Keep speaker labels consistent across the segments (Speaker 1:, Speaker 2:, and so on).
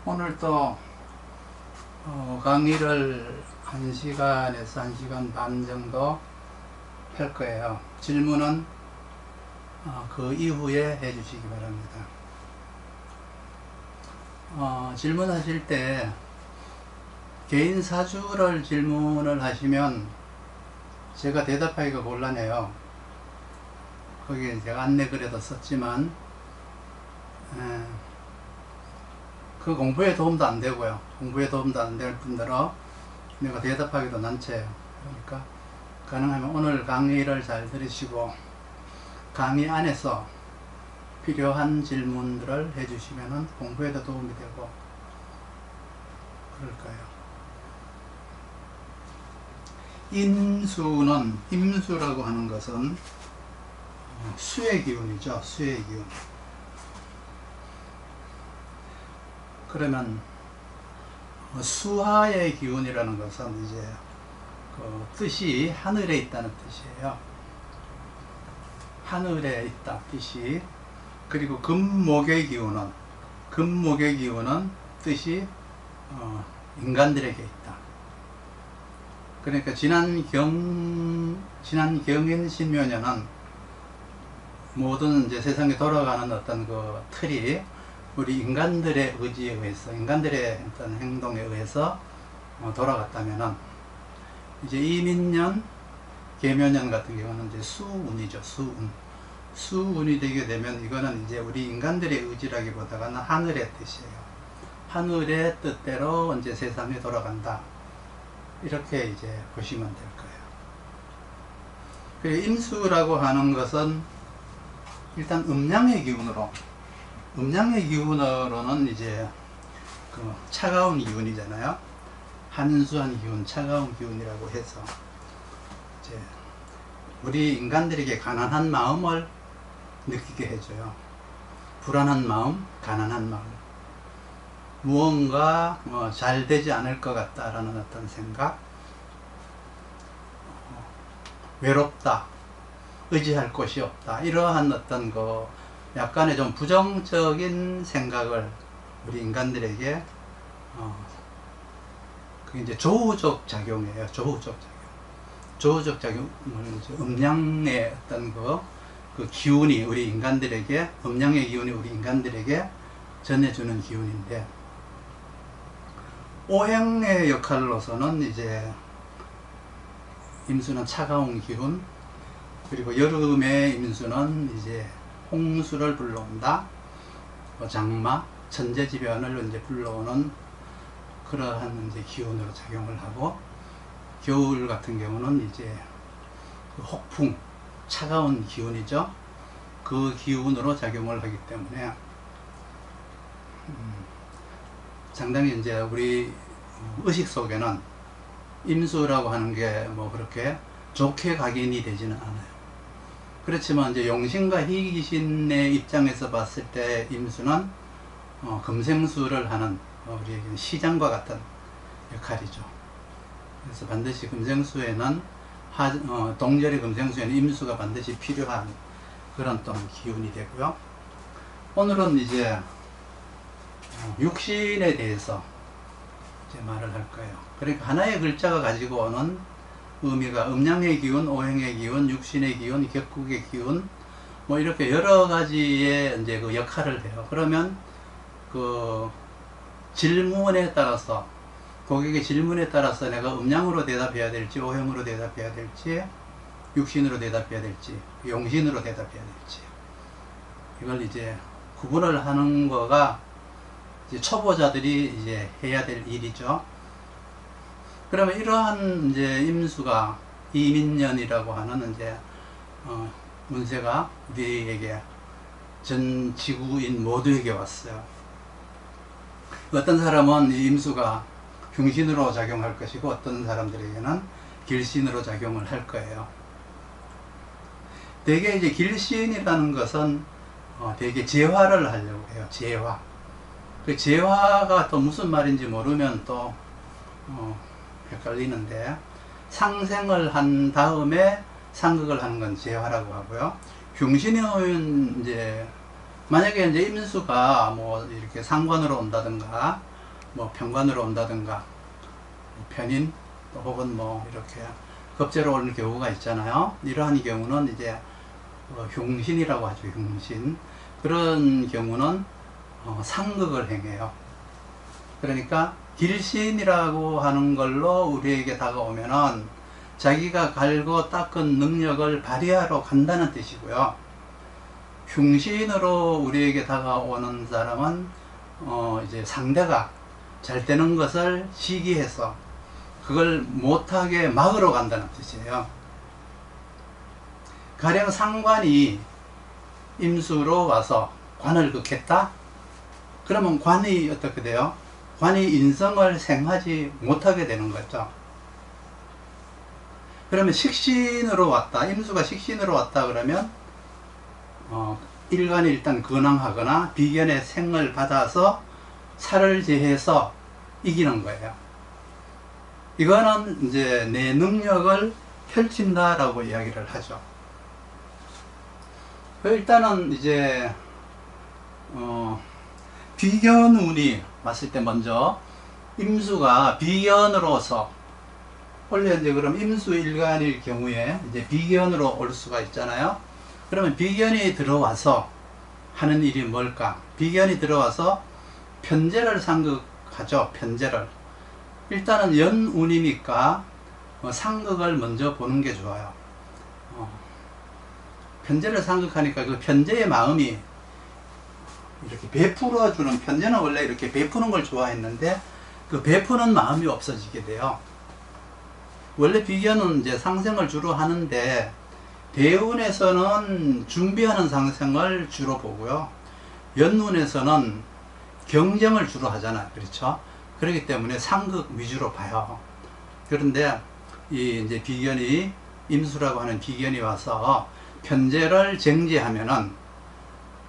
Speaker 1: 오늘 또 강의를 1시간에서 1시간 반 정도 할 거예요. 질문은 그 이후에 해주시기 바랍니다. 질문하실 때 개인 사주를 질문을 하시면 제가 대답하기가 곤란해요. 거기에 제가 안내글에도 썼지만 그 공부에 도움도 안 되고요. 공부에 도움도 안 될 뿐더러 내가 대답하기도 난처해요. 그러니까 가능하면 오늘 강의를 잘 들으시고 강의 안에서 필요한 질문들을 해주시면 공부에도 도움이 되고 그럴 거예요. 임수라고 하는 것은 수의 기운이죠. 수의 기운. 그러면 수하의 기운이라는 것은 이제 그 뜻이 하늘에 있다는 뜻이에요. 하늘에 있다 뜻이. 그리고 금목의 기운은 뜻이 인간들에게 있다. 그러니까 지난 경인신묘년은 모든 이제 세상에 돌아가는 어떤 그 틀이 우리 인간들의 의지에 의해서, 인간들의 어떤 행동에 의해서 돌아갔다면은 이제 이민년, 계묘년 같은 경우는 이제 수운이죠. 수운이 되게 되면 이거는 이제 우리 인간들의 의지라기보다는 하늘의 뜻이에요. 하늘의 뜻대로 이제 세상이 돌아간다. 이렇게 이제 보시면 될 거예요. 그리고 임수라고 하는 것은 일단 음양의 기운으로는 이제 그 차가운 기운이잖아요. 한수한 기운, 차가운 기운이라고 해서 이제 우리 인간들에게 가난한 마음을 느끼게 해줘요. 불안한 마음, 가난한 마음. 무언가 잘 되지 않을 것 같다라는 어떤 생각, 외롭다, 의지할 곳이 없다, 이러한 어떤 그 약간의 좀 부정적인 생각을 우리 인간들에게 그게 이제 조우적 작용이에요. 조우적 작용을 이제 음양의 어떤 그 기운이 우리 인간들에게, 음양의 기운이 우리 인간들에게 전해주는 기운인데, 오행의 역할로서는 이제 임수는 차가운 기운, 그리고 여름의 임수는 이제 홍수를 불러온다, 장마, 천재지변을 이제 불러오는 그러한 이제 기운으로 작용을 하고, 겨울 같은 경우는 이제 그 혹풍, 차가운 기운이죠. 그 기운으로 작용을 하기 때문에 상당히 이제 우리 의식 속에는 임수라고 하는 게 뭐 그렇게 좋게 각인이 되지는 않아요. 그렇지만 이제 용신과 희귀신의 입장에서 봤을 때 임수는 금생수를 하는 우리 시장과 같은 역할이죠. 그래서 반드시 금생수에는 동절의 금생수에는 임수가 반드시 필요한 그런 또 기운이 되고요. 오늘은 이제 육신에 대해서 이제 말을 할 거예요. 그러니까 하나의 글자가 가지고 오는 의미가 음양의 기운, 오행의 기운, 육신의 기운, 격국의 기운, 뭐 이렇게 여러 가지의 이제 그 역할을 해요. 그러면 그 질문에 따라서, 고객의 질문에 따라서 내가 음양으로 대답해야 될지, 오행으로 대답해야 될지, 육신으로 대답해야 될지, 용신으로 대답해야 될지, 이걸 이제 구분을 하는 거가 이제 초보자들이 이제 해야 될 일이죠. 그러면 이러한 이제 임수가 이민년이라고 하는 이제 운세가 우리에게 전 지구인 모두에게 왔어요. 어떤 사람은 이 임수가 흉신으로 작용할 것이고, 어떤 사람들에게는 길신으로 작용을 할 거예요. 대개 이제 길신이라는 것은 대개 재화를 하려고 해요. 재화. 그 재화가 또 무슨 말인지 모르면 또 헷갈리는데, 상생을 한 다음에 상극을 하는 건 재화라고 하고요. 흉신은 이제 만약에 이제 임수가 뭐 이렇게 상관으로 온다든가 뭐 편관으로 온다든가 편인 혹은 뭐 이렇게 급제로 오는 경우가 있잖아요. 이러한 경우는 이제 흉신이라고 하죠. 흉신. 그런 경우는 상극을 행해요. 그러니까 길신이라고 하는 걸로 우리에게 다가오면은 자기가 갈고 닦은 능력을 발휘하러 간다는 뜻이고요. 흉신으로 우리에게 다가오는 사람은 이제 상대가 잘 되는 것을 시기해서 그걸 못하게 막으러 간다는 뜻이에요. 가령 상관이 임수로 와서 관을 극했다? 그러면 관이 어떻게 돼요? 관이 인성을 생하지 못하게 되는 거죠. 그러면 식신으로 왔다, 임수가 식신으로 왔다 그러면 일간이 일단 근황하거나 비견의 생을 받아서 살을 제해서 이기는 거예요. 이거는 이제 내 능력을 펼친다라고 이야기를 하죠. 일단은 이제 비견운이 왔을 때 먼저 임수가 비견으로서 원래 이제 그럼 임수 일간일 경우에 이제 비견으로 올 수가 있잖아요. 그러면 비견이 들어와서 하는 일이 뭘까? 비견이 들어와서 편제를 상극하죠. 편제를. 일단은 연운이니까 상극을 먼저 보는 게 좋아요. 편제를 상극하니까 그 편제의 마음이 이렇게 베풀어주는, 편제는 원래 이렇게 베푸는 걸 좋아했는데 그 베푸는 마음이 없어지게 돼요. 원래 비견은 이제 상생을 주로 하는데 대운에서는 준비하는 상생을 주로 보고요. 연운에서는 경쟁을 주로 하잖아요. 그렇죠? 그렇기 때문에 상극 위주로 봐요. 그런데 이 이제 비견이, 임수라고 하는 비견이 와서 편제를 쟁제하면은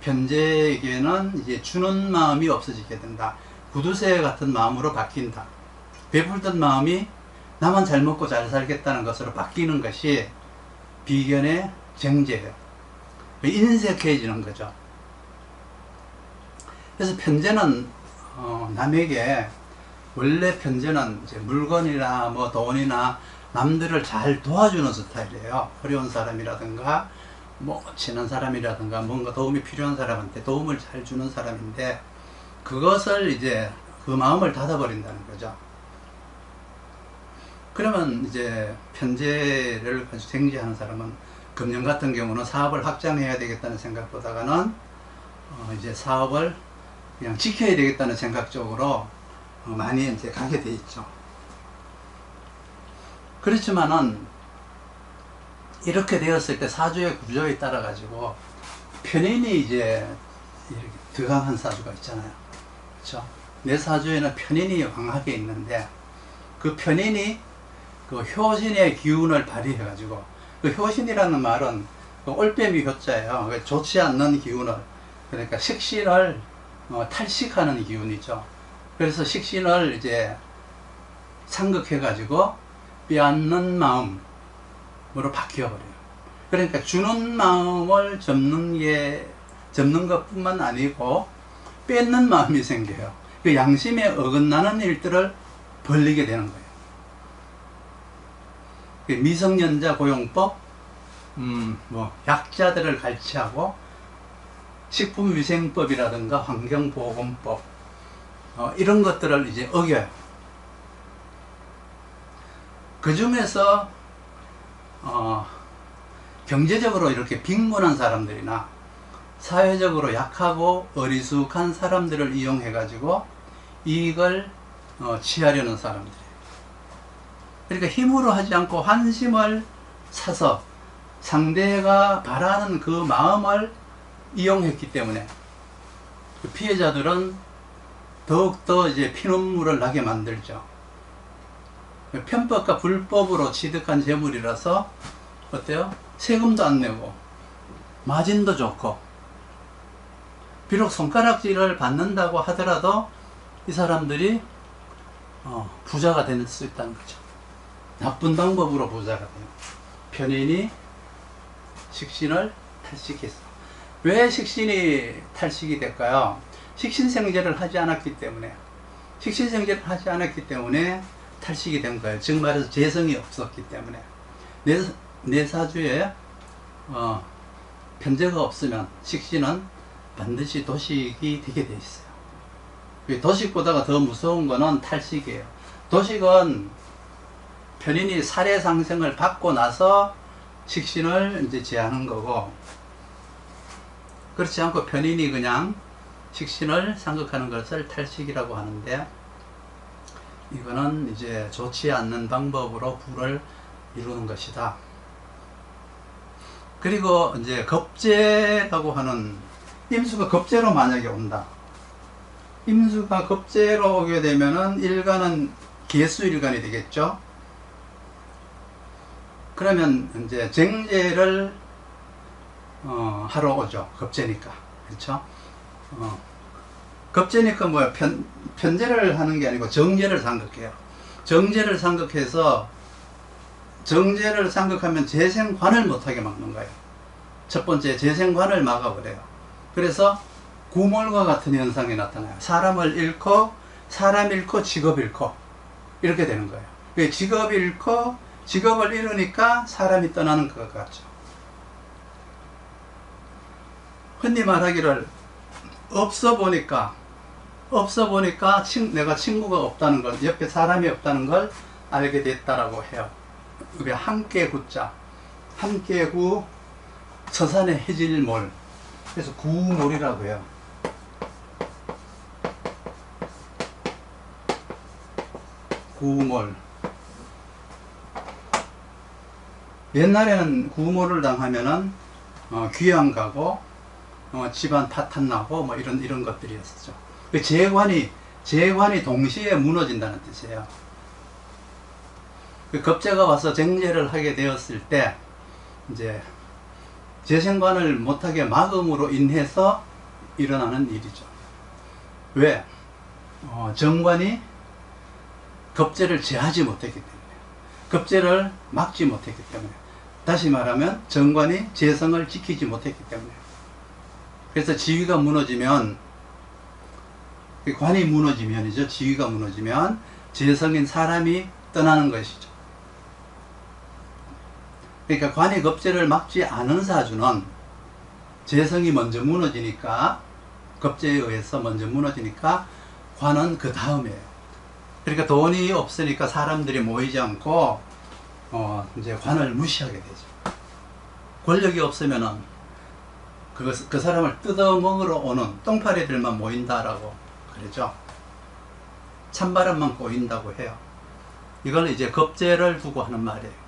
Speaker 1: 편제에게는 이제 주는 마음이 없어지게 된다. 구두쇠 같은 마음으로 바뀐다. 베풀던 마음이 나만 잘 먹고 잘 살겠다는 것으로 바뀌는 것이 비견의 쟁제예요. 인색해지는 거죠. 그래서 편제는 남에게, 원래 편제는 이제 물건이나 뭐 돈이나 남들을 잘 도와주는 스타일이에요. 어려운 사람이라든가 뭐 친한 사람이라든가 뭔가 도움이 필요한 사람한테 도움을 잘 주는 사람인데 그것을 이제 그 마음을 닫아버린다는 거죠. 그러면 이제 편제를 쟁제하는 사람은 금년 같은 경우는 사업을 확장해야 되겠다는 생각보다는 이제 사업을 그냥 지켜야 되겠다는 생각 쪽으로 많이 이제 가게 돼 있죠. 그렇지만은 이렇게 되었을 때 사주의 구조에 따라 가지고 편인이 이제 이렇게 득강한 사주가 있잖아요. 그렇죠? 내 사주에는 편인이 강하게 있는데 그 편인이 그 효신의 기운을 발휘해 가지고, 그 효신이라는 말은 그 올빼미 효자예요. 좋지 않는 기운을, 그러니까 식신을 탈식하는 기운이죠. 그래서 식신을 이제 상극해 가지고 빼앗는 마음으로 바뀌어버려요. 그러니까 주는 마음을 접는 것뿐만 아니고 뺏는 마음이 생겨요. 그 양심에 어긋나는 일들을 벌리게 되는 거예요. 미성년자 고용법, 뭐 약자들을 갈취하고 식품위생법이라든가 환경보건법, 이런 것들을 이제 어겨요. 그 중에서 경제적으로 이렇게 빈곤한 사람들이나 사회적으로 약하고 어리숙한 사람들을 이용해 가지고 이익을 취하려는 사람들. 그러니까 힘으로 하지 않고 환심을 사서 상대가 바라는 그 마음을 이용했기 때문에 그 피해자들은 더욱더 이제 피눈물을 나게 만들죠. 편법과 불법으로 취득한 재물이라서 어때요? 세금도 안 내고 마진도 좋고, 비록 손가락질을 받는다고 하더라도 이 사람들이 부자가 될 수 있다는 거죠. 나쁜 방법으로 부자가 돼요. 편인이 식신을 탈식했어. 왜 식신이 탈식이 될까요? 식신생제를 하지 않았기 때문에. 식신생제를 하지 않았기 때문에 탈식이 된 거예요. 즉 말해서 재성이 없었기 때문에. 뇌사주에 편제가 없으면 식신은 반드시 도식이 되게 돼 있어요. 도식보다가 더 무서운 거는 탈식이에요. 도식은 편인이 살해상생을 받고 나서 식신을 이제 제하는 거고, 그렇지 않고 편인이 그냥 식신을 상극하는 것을 탈식이라고 하는데, 이거는 이제 좋지 않는 방법으로 부를 이루는 것이다. 그리고 이제 겁재라고 하는, 임수가 겁재로 만약에 온다. 임수가 겁재로 오게 되면은 일간은 개수일간이 되겠죠. 그러면 이제 정제를 하러 오죠. 겁재니까. 그렇죠? 겁재니까 뭐야? 편제를 하는 게 아니고 정제를 상극해요. 정제를 상극해서, 정제를 상극하면 재생관을 못하게 막는 거예요. 첫 번째, 재생관을 막아버려요. 그래서 구몰과 같은 현상이 나타나요. 사람을 잃고, 사람 잃고, 직업 잃고, 이렇게 되는 거예요. 직업 잃고, 직업을 잃으니까 사람이 떠나는 것 같죠. 흔히 말하기를, 없어 보니까 내가 친구가 없다는 걸, 옆에 사람이 없다는 걸 알게 됐다라고 해요. 우리 함께구자, 함께구, 서산의 해질몰, 그래서 구몰이라고 해요. 구몰. 옛날에는 구몰을 당하면은 귀양 가고 집안 파탄 나고 뭐 이런 것들이었었죠. 그 재관이 동시에 무너진다는 뜻이에요. 그 겁재가 와서 정제를 하게 되었을 때 이제 재생관을 못하게 막음으로 인해서 일어나는 일이죠. 왜? 정관이 겁재를 제하지 못했기 때문에, 겁재를 막지 못했기 때문에, 다시 말하면 정관이 재성을 지키지 못했기 때문에. 그래서 지위가 무너지면, 관이 무너지면이죠. 지위가 무너지면 재성인 사람이 떠나는 것이죠. 그러니까 관이 겁재를 막지 않은 사주는 재성이 먼저 무너지니까, 겁재에 의해서 먼저 무너지니까 관은 그 다음이에요. 그러니까 돈이 없으니까 사람들이 모이지 않고 이제 관을 무시하게 되죠. 권력이 없으면은 그 사람을 뜯어먹으러 오는 똥파리들만 모인다라고 그러죠. 찬바람만 꼬인다고 해요. 이걸 이제 겁재를 두고 하는 말이에요.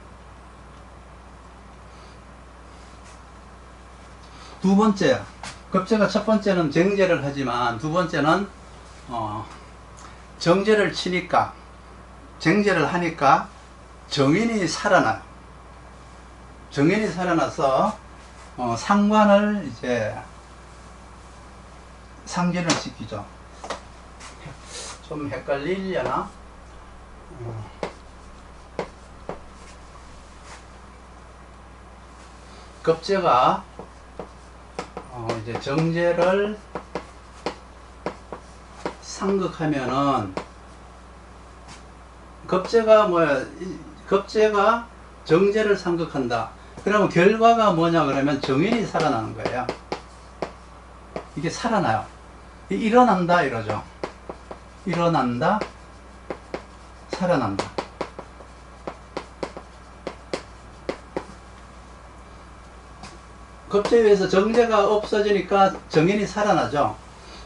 Speaker 1: 두 번째, 겁재가 첫 번째는 정제를 하지만 두 번째는 정제를 치니까, 정제를 하니까 정인이 살아나요. 정인이 살아나서 상관을 이제 상진을 시키죠. 좀 헷갈리려나? 겁재가 이제 정제를 상극하면은, 겁재가 뭐야? 겁재가 정제를 상극한다. 그러면 결과가 뭐냐 그러면 정인이 살아나는 거예요. 이게 살아나요. 일어난다 이러죠. 일어난다, 살아난다. 겁재에 의해서 정제가 없어지니까 정인이 살아나죠.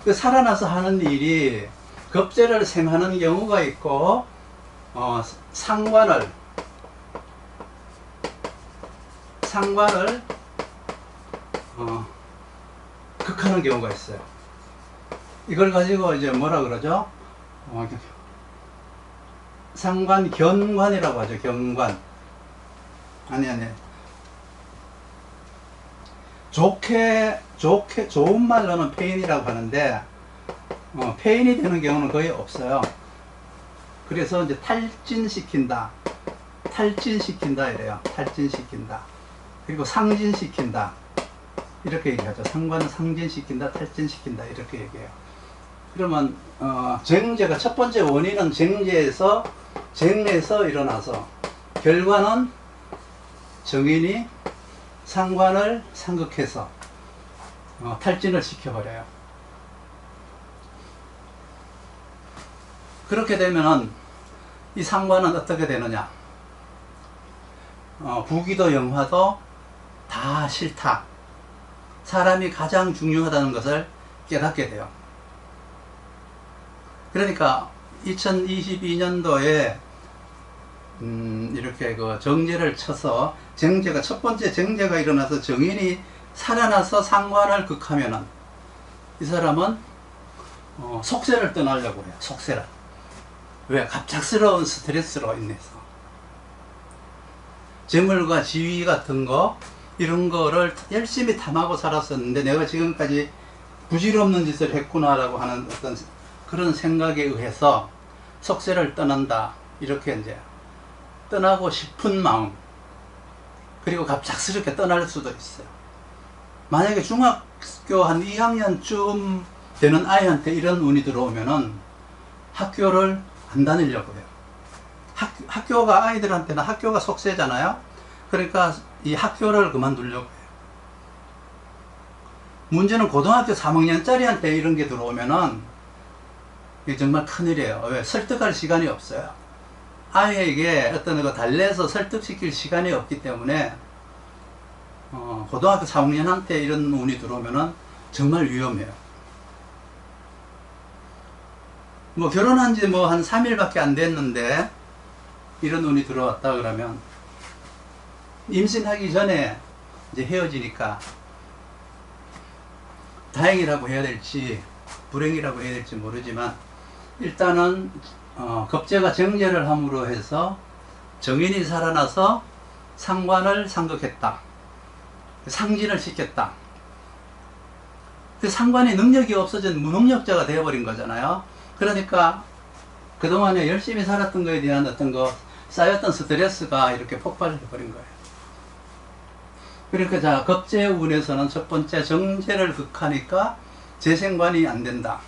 Speaker 1: 그 살아나서 하는 일이 겁재를 생하는 경우가 있고, 상관을 극하는 경우가 있어요. 이걸 가지고 이제 뭐라 그러죠? 상관 견관이라고 하죠. 견관. 아니. 좋은 말로는 폐인이라고 하는데, 폐인이 되는 경우는 거의 없어요. 그래서 이제 탈진시킨다 이래요. 탈진시킨다. 그리고 상진시킨다. 이렇게 얘기하죠. 상관은 상진시킨다, 탈진시킨다. 이렇게 얘기해요. 그러면 정제가 첫 번째 원인은 정에서 일어나서 결과는 정인이 상관을 상극해서 탈진을 시켜버려요. 그렇게 되면은 이 상관은 어떻게 되느냐? 부귀도 영화도 다 싫다. 사람이 가장 중요하다는 것을 깨닫게 돼요. 그러니까 2022년도에 이렇게 그 정제를 쳐서 정제가 첫 번째 정제가 일어나서 정인이 살아나서 상관을 극하면은 이 사람은 속세를 떠나려고 해요. 속세를. 왜? 갑작스러운 스트레스로 인해서 재물과 지위 같은 거 이런 거를 열심히 탐하고 살았었는데 내가 지금까지 부질없는 짓을 했구나라고 하는 어떤 그런 생각에 의해서 속세를 떠난다. 이렇게 이제 떠나고 싶은 마음, 그리고 갑작스럽게 떠날 수도 있어요. 만약에 중학교 한 2학년쯤 되는 아이한테 이런 운이 들어오면은 학교를 안 다니려고 해요. 학교가 아이들한테는 학교가 속세잖아요. 그러니까 이 학교를 그만두려고 해요. 문제는 고등학교 3학년짜리한테 이런 게 들어오면은 이게 정말 큰일이에요. 왜? 설득할 시간이 없어요. 아이에게 어떤 거 달래서 설득시킬 시간이 없기 때문에 고등학교 3학년한테 이런 운이 들어오면은 정말 위험해요. 뭐 결혼한 지 뭐 한 3일밖에 안 됐는데 이런 운이 들어왔다 그러면 임신하기 전에 이제 헤어지니까 다행이라고 해야 될지 불행이라고 해야 될지 모르지만 일단은 겁재가 정제를 함으로 해서 정인이 살아나서 상관을 상극했다. 상진을 시켰다. 그 상관이 능력이 없어진 무능력자가 되어버린 거잖아요. 그러니까 그동안에 열심히 살았던 거에 대한 어떤 거 쌓였던 스트레스가 이렇게 폭발해버린 거예요. 그러니까 자, 겁재운에서는 첫 번째 정제를 극하니까 재생관이 안 된다.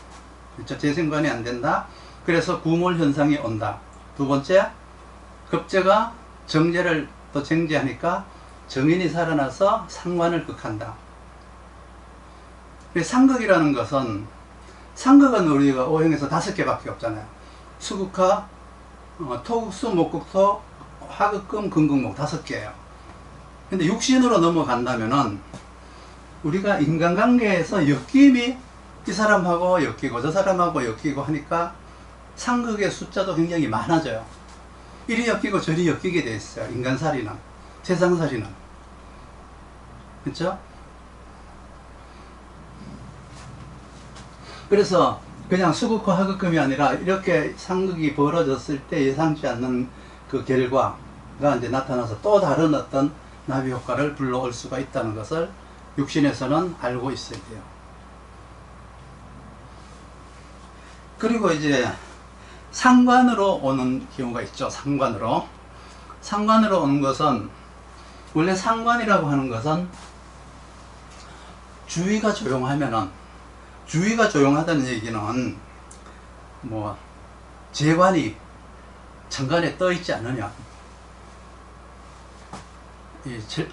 Speaker 1: 그렇죠? 재생관이 안 된다. 그래서 구몰 현상이 온다. 두 번째, 겁재가 정제를 또 정제하니까 정인이 살아나서 상관을 극한다. 상극이라는 것은 상극은 우리가 오행에서 5개밖에 없잖아요. 수극화, 토극수, 목극토, 화극금, 금극목 5개예요. 근데 육신으로 넘어간다면은 우리가 인간관계에서 엮임이 이 사람하고 엮이고 저 사람하고 엮이고 하니까 상극의 숫자도 굉장히 많아져요. 이리 엮이고 저리 엮이게 돼 있어요. 인간살이는, 세상살이는. 그렇죠? 그래서 그냥 수극화 하극금이 아니라 이렇게 상극이 벌어졌을 때 예상치 않는 그 결과가 이제 나타나서 또 다른 어떤 나비 효과를 불러올 수가 있다는 것을 육신에서는 알고 있어야 돼요. 그리고 이제 상관으로 오는 경우가 있죠. 상관으로 오는 것은 원래 상관이라고 하는 것은 주위가 조용하면은, 주위가 조용하다는 얘기는 뭐 재관이 천간에 떠 있지 않느냐,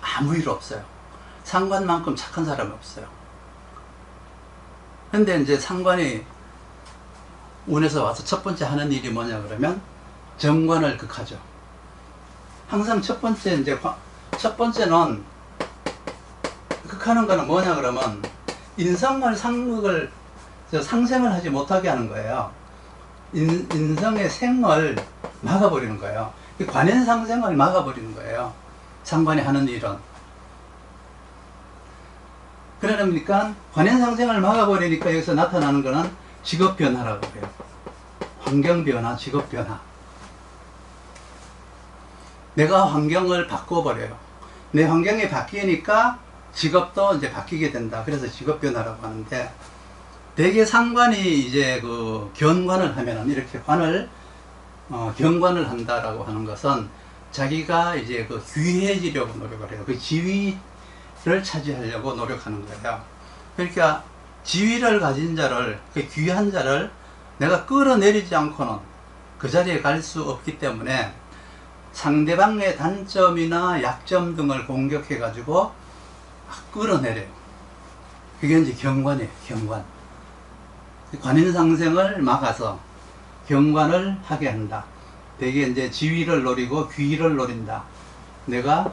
Speaker 1: 아무 일 없어요. 상관만큼 착한 사람이 없어요. 근데 이제 상관이 운에서 와서 첫 번째 하는 일이 뭐냐 그러면 정관을 극하죠. 항상 첫 번째는 극하는 거는 뭐냐 그러면 인성을 상극을 상생을 하지 못하게 하는 거예요. 인성의 생을 막아버리는 거예요. 관현상생을 막아버리는 거예요. 상관이 하는 일은. 그러니까 관현상생을 막아버리니까 여기서 나타나는 거는 직업변화라고 해요. 환경변화, 직업변화. 내가 환경을 바꿔버려요. 내 환경이 바뀌니까 직업도 이제 바뀌게 된다. 그래서 직업변화라고 하는데, 대개 상관이 이제 그 견관을 하면은 이렇게 견관을 한다라고 하는 것은 자기가 이제 그 귀해지려고 노력을 해요. 그 지위를 차지하려고 노력하는 거예요. 그러니까 지위를 가진 자를, 그 귀한 자를 내가 끌어내리지 않고는 그 자리에 갈 수 없기 때문에 상대방의 단점이나 약점 등을 공격해 가지고 끌어내려요. 그게 이제 경관이에요. 경관. 관인상생을 막아서 경관을 하게 한다. 되게 이제 지위를 노리고 귀를 노린다. 내가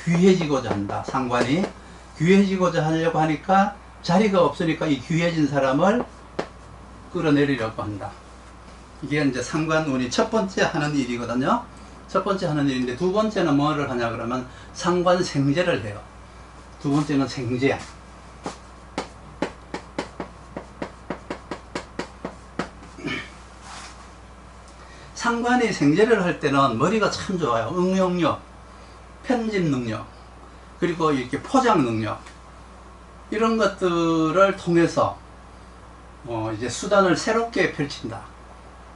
Speaker 1: 귀해지고자 한다. 상관이 귀해지고자 하려고 하니까 자리가 없으니까 이 귀해진 사람을 끌어내리려고 한다. 이게 이제 상관운이 첫 번째 하는 일이거든요. 첫 번째 하는 일인데, 두 번째는 뭐를 하냐 그러면 상관생제를 해요. 두 번째는 생제. 상관이 생제를 할 때는 머리가 참 좋아요. 응용력, 편집 능력, 그리고 이렇게 포장 능력, 이런 것들을 통해서 이제 수단을 새롭게 펼친다.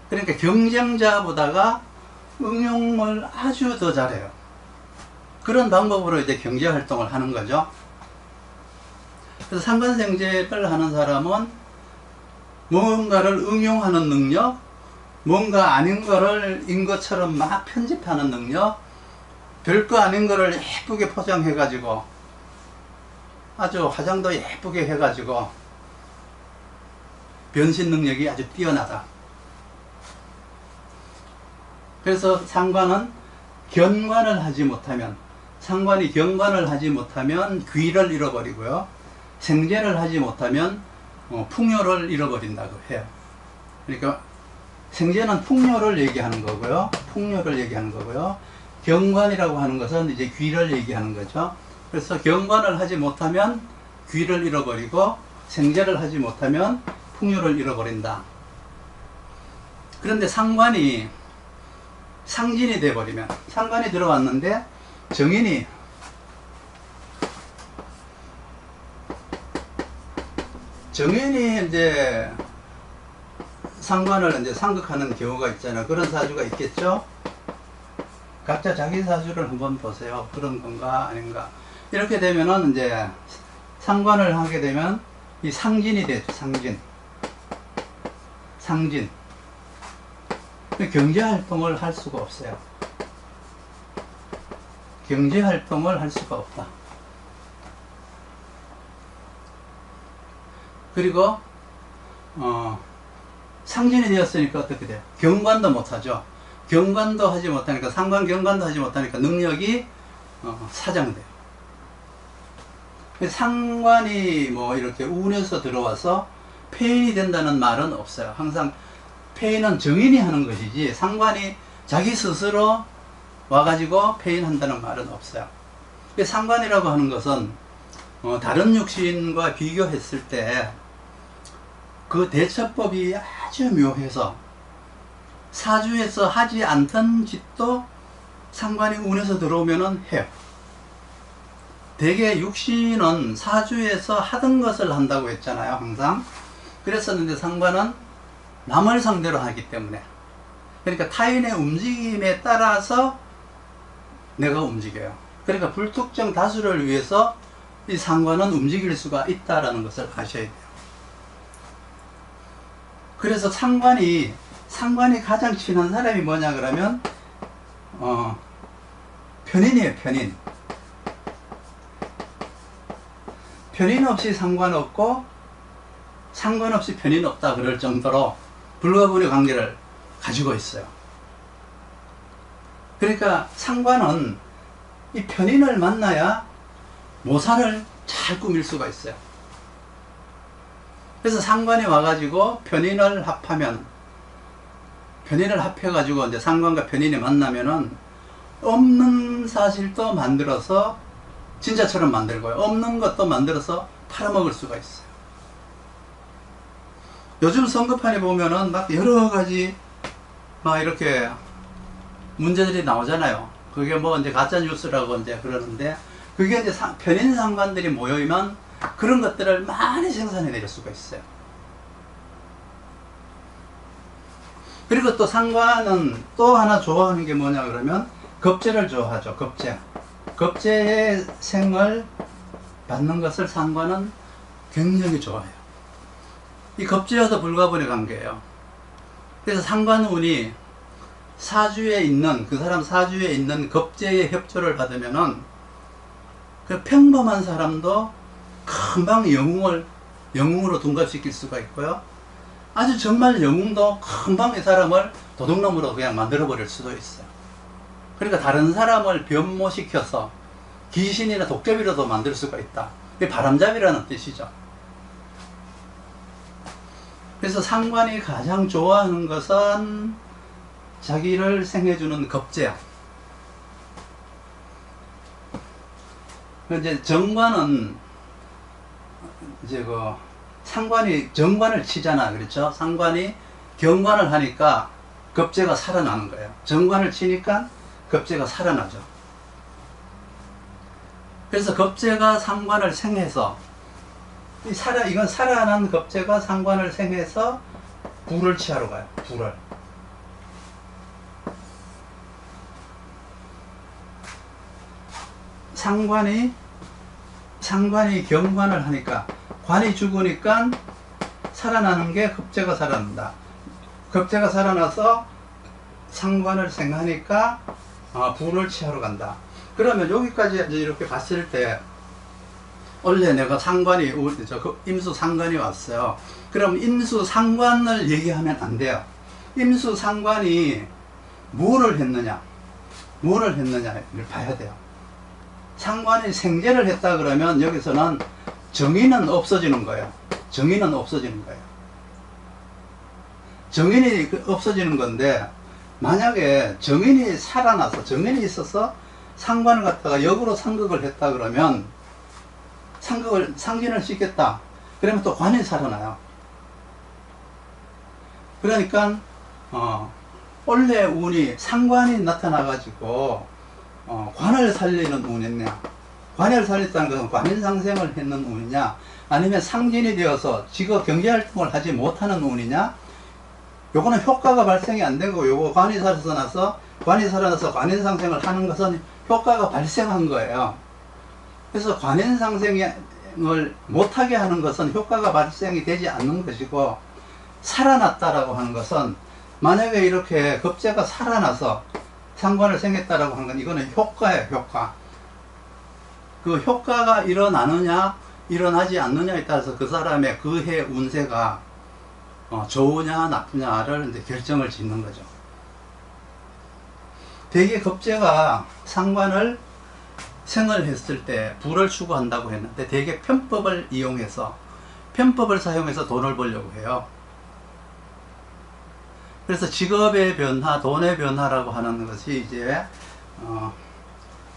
Speaker 1: 그러니까 경쟁자보다가 응용을 아주 더 잘해요. 그런 방법으로 이제 경제 활동을 하는 거죠. 그래서 상관생제를 하는 사람은 뭔가를 응용하는 능력, 뭔가 아닌 거를 인 것처럼 막 편집하는 능력, 별거 아닌 거를 예쁘게 포장해 가지고 아주 화장도 예쁘게 해 가지고 변신 능력이 아주 뛰어나다. 그래서 상관은 견관을 하지 못하면, 상관이 견관을 하지 못하면 귀를 잃어버리고요, 생제를 하지 못하면 풍요를 잃어버린다고 해요. 그러니까 생제는 풍요를 얘기하는 거고요, 풍요를 얘기하는 거고요, 경관이라고 하는 것은 이제 귀를 얘기하는 거죠. 그래서 경관을 하지 못하면 귀를 잃어버리고 생제를 하지 못하면 풍요를 잃어버린다. 그런데 상관이 상진이 돼버리면, 상관이 들어왔는데 정인이 이제 상관을 이제 상극하는 경우가 있잖아요. 그런 사주가 있겠죠. 각자 자기 사주를 한번 보세요. 그런 건가 아닌가. 이렇게 되면은 이제 상관을 하게 되면 이 상진이 되죠. 상진. 경제 활동을 할 수가 없어요. 경제 활동을 할 수가 없다. 그리고 상진이 되었으니까 어떻게 돼요? 경관도 못하죠. 경관도 하지 못하니까, 상관 경관도 하지 못하니까 능력이 사장돼요. 상관이 뭐 이렇게 운에서 들어와서 폐인이 된다는 말은 없어요. 항상 폐인은 정인이 하는 것이지 상관이 자기 스스로 와가지고 폐인한다는 말은 없어요. 상관이라고 하는 것은 다른 육신과 비교했을 때 그 대처법이 아주 묘해서 사주에서 하지 않던 짓도 상관이 운에서 들어오면은 해요. 대개 육신은 사주에서 하던 것을 한다고 했잖아요. 항상 그랬었는데, 상관은 남을 상대로 하기 때문에, 그러니까 타인의 움직임에 따라서 내가 움직여요. 그러니까 불특정 다수를 위해서 이 상관은 움직일 수가 있다라는 것을 아셔야 돼요. 그래서 상관이 가장 친한 사람이 뭐냐 그러면 편인이에요. 편인 없이 상관 없고 상관없이 편인 없다 그럴 정도로 불가분의 관계를 가지고 있어요. 그러니까 상관은 이 편인을 만나야 모사를 잘 꾸밀 수가 있어요. 그래서 상관이 와가지고 편인을 합해가지고 이제 상관과 편인이 만나면은 없는 사실도 만들어서 진짜처럼 만들고요, 없는 것도 만들어서 팔아먹을 수가 있어요. 요즘 선거판에 보면은 막 여러 가지 막 이렇게 문제들이 나오잖아요. 그게 뭐 이제 가짜 뉴스라고 이제 그러는데, 그게 이제 편인 상관들이 모여있면 그런 것들을 많이 생산해낼 수가 있어요. 그리고 또 상관은 또 하나 좋아하는 게 뭐냐 그러면 겁재를 좋아하죠. 겁재의 생을 받는 것을 상관은 굉장히 좋아요. 이 겁재와도 불가분의 관계예요. 그래서 상관운이 사주에 있는, 그 사람 사주에 있는 겁재의 협조를 받으면은 그 평범한 사람도 금방 영웅으로 둔갑시킬 수가 있고요. 아주 정말 영웅도 금방 이 사람을 도둑놈으로 그냥 만들어버릴 수도 있어요. 그러니까 다른 사람을 변모시켜서 귀신이나 독잡이라도 만들 수가 있다. 그게 바람잡이라는 뜻이죠. 그래서 상관이 가장 좋아하는 것은 자기를 생해주는 겁재야. 이제 정관은 이제 상관이 정관을 치잖아. 그렇죠? 상관이 경관을 하니까 겁재가 살아나는 거예요. 정관을 치니까 겁재가 살아나죠. 그래서 겁재가 상관을 생해서 이건 살아난 겁재가 상관을 생해서 불을 취하러 가요. 불을. 상관이 경관을 하니까 관이 죽으니까 살아나는 게 겁재가 살아난다. 겁재가 살아나서 상관을 생하니까 불을 취하러 간다. 그러면 여기까지 이렇게 봤을 때 원래 내가 상관이 임수 상관이 왔어요. 그럼 임수 상관을 얘기하면 안 돼요. 임수 상관이 뭐를 했느냐를 봐야 돼요. 상관이 생재를 했다 그러면 여기서는 정인은 없어지는 거예요. 정인은 없어지는 거예요. 정인이 없어지는 건데, 만약에 정인이 살아나서 정인이 있어서 상관을 갖다가 역으로 상극을 했다 그러면 상진을 시켰다. 그러면 또 관이 살아나요. 그러니까 원래 운이 상관이 나타나가지고 관을 살리는 운이냐, 관을 살렸다는 것은 관인상생을 했는 운이냐, 아니면 상진이 되어서 직업 경제활동을 하지 못하는 운이냐, 요거는 효과가 발생이 안 되고, 요거 관이 살아나서 관인상생을 하는 것은 효과가 발생한 거예요. 그래서 관인상생을 못하게 하는 것은 효과가 발생이 되지 않는 것이고, 살아났다라고 하는 것은 만약에 이렇게 겁재가 살아나서 상관을 생겼다라고 하는 건 이거는 효과예요. 효과. 그 효과가 일어나느냐 일어나지 않느냐에 따라서 그 사람의 그 해 운세가 좋으냐 나쁘냐를 이제 결정을 짓는 거죠. 대개 겁재가 상관을 생을 했을 때 불을 추구한다고 했는데, 대개 편법을 이용해서 편법을 사용해서 돈을 벌려고 해요. 그래서 직업의 변화, 돈의 변화라고 하는 것이 이제